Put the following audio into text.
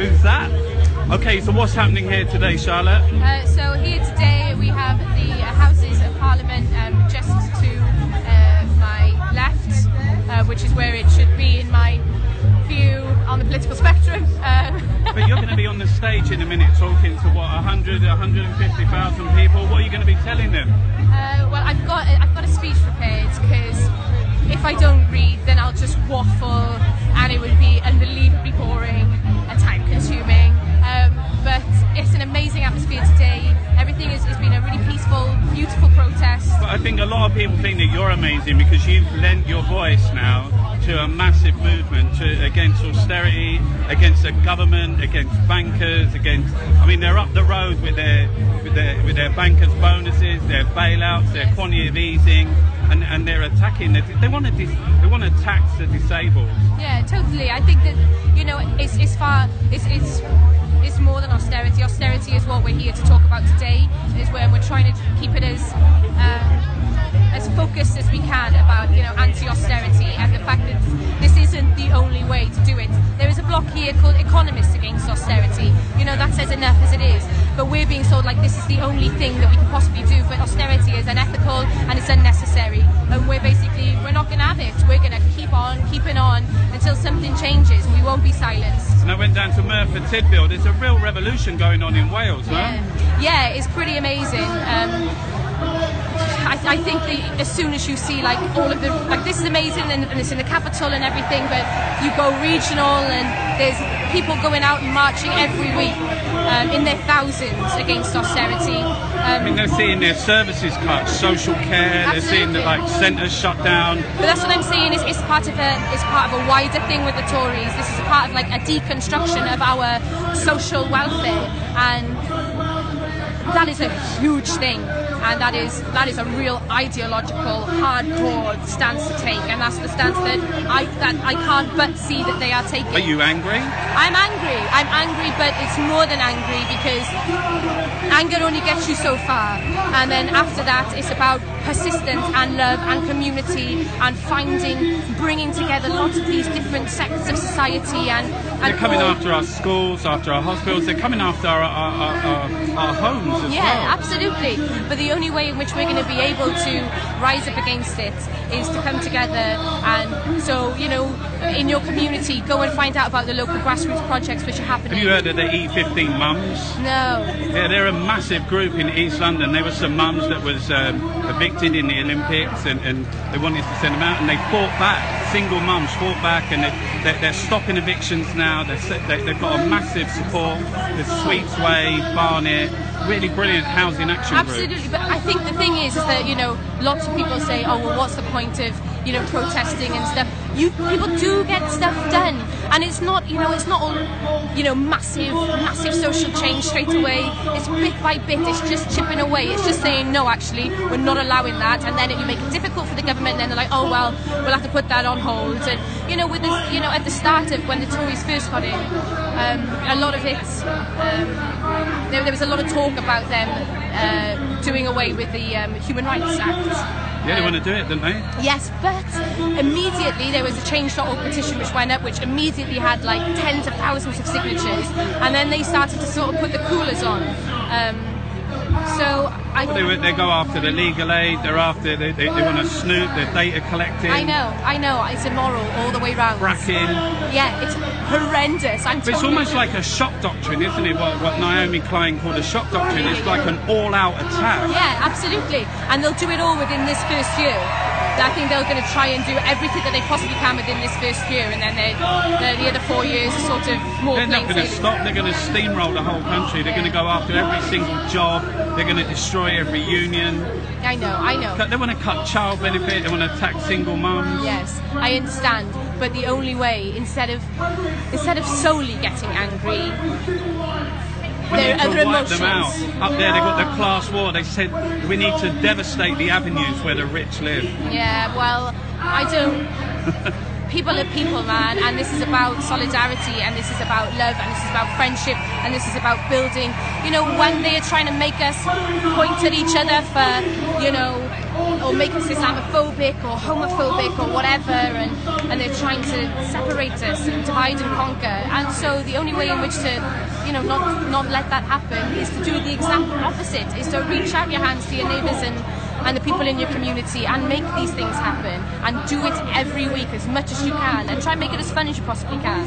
Who's that? Okay, so what's happening here today, Charlotte? So here today we have the Houses of Parliament just to my left, which is where it should be in my view on the political spectrum. But you're going to be on the stage in a minute talking to what, 100, 150,000 people. What are you going to be telling them? Well, I've got a speech prepared, because if I don't read, then I'll just waffle, and it would be unbelievably boring and time-consuming. But it's an amazing atmosphere today. Everything has been a really peaceful, beautiful protest. But I think a lot of people think that you're amazing because you've lent your voice now to a massive movement against austerity, against the government, against bankers, against. I mean, they're up the road with their bankers' bonuses, their bailouts, their quantitative easing, and they're attacking. They want to tax the disabled. Yeah, totally. I think that it's more than austerity. Austerity is what we're here to talk about today. Is where we're trying to keep it as focused as we can about anti-austerity, and the fact that this isn't the only way to do it. There is a block here called Economists Against Austerity. That says enough as it is. But we're being told like this is the only thing that we can possibly do. But austerity is unethical and it's unnecessary. And we're not going to have it. We're going to keep on keeping on until something changes. We won't be silenced. And I went down to Merthyr Tydfil. There's a real revolution going on in Wales, huh? Yeah, it's pretty amazing. I think that as soon as you see all of this is amazing and it's in the capital and everything, but you go regional and there's people going out and marching every week in their thousands against austerity. I mean, they're seeing their services cut, social care. Absolutely. They're seeing the centres shut down. But that's what I'm saying. It's part of a wider thing with the Tories. This is part of a deconstruction of our social welfare, and that is a huge thing. And that is a real ideological, hardcore stance to take, and that's the stance that I can't but see that they are taking. Are you angry? I'm angry, but it's more than angry, because anger only gets you so far, and then after that it's about persistence and love and community and bringing together lots of these different sectors of society and they're coming after our schools, after our hospitals. They're coming after our homes as well. Yeah, absolutely. But the only way in which we're going to be able to rise up against it is to come together. And so, in your community, go and find out about the local grassroots projects which are happening. Have you heard of the E15 mums? No. Yeah, they're a massive group in East London. There were some mums that was evicted in the Olympics, and they wanted to send them out, and they fought back. Single mums fought back, and they're stopping evictions now. They've got a massive support. There's Sweets Way, Barnet, really brilliant housing action group. Absolutely, but I think the thing is that lots of people say, oh well, what's the point of protesting and stuff. People do get stuff done, and it's not all massive social change straight away. It's bit by bit. It's just chipping away. It's just saying no, actually we're not allowing that, and then you make it difficult for the government, and then they're like, oh well, we'll have to put that on hold. And with this, at the start of when the Tories first got in, a lot of it there was a lot of talk about them doing away with the Human Rights Act. Yeah, they want to do it, don't they? Yes, but immediately there was a Change.org petition which went up, which immediately had tens of thousands of signatures, and then they started to sort of put the coolers on. They go after the legal aid. They're after they want to snoop the data collecting. I know. It's immoral all the way round. Fracking. Yeah, it's horrendous. But it's almost like a shock doctrine, isn't it? What Naomi Klein called a shock doctrine. It's like an all-out attack. Yeah, absolutely. And they'll do it all within this first year. I think they're going to try and do everything that they possibly can within this first year, and then the other 4 years are sort of more. They're not going to stop. They're going to steamroll the whole country. They're going to go after every single job. They're going to destroy every union. I know. They want to cut child benefit. They want to attack single mums. Yes, I understand. But the only way, instead of solely getting angry, there are other emotions. Them out. Up there, they've got the class war. They said we need to devastate the avenues where the rich live. Yeah, well, I don't. People are people, man, and this is about solidarity, and this is about love, and this is about friendship, and this is about building. When they are trying to make us point at each other for, or make us Islamophobic or homophobic or whatever, and they're trying to separate us and divide and conquer. And so the only way in which to, not let that happen is to do the exact opposite, is to reach out your hands to your neighbours and the people in your community and make these things happen, and do it every week as much as you can, and try and make it as fun as you possibly can.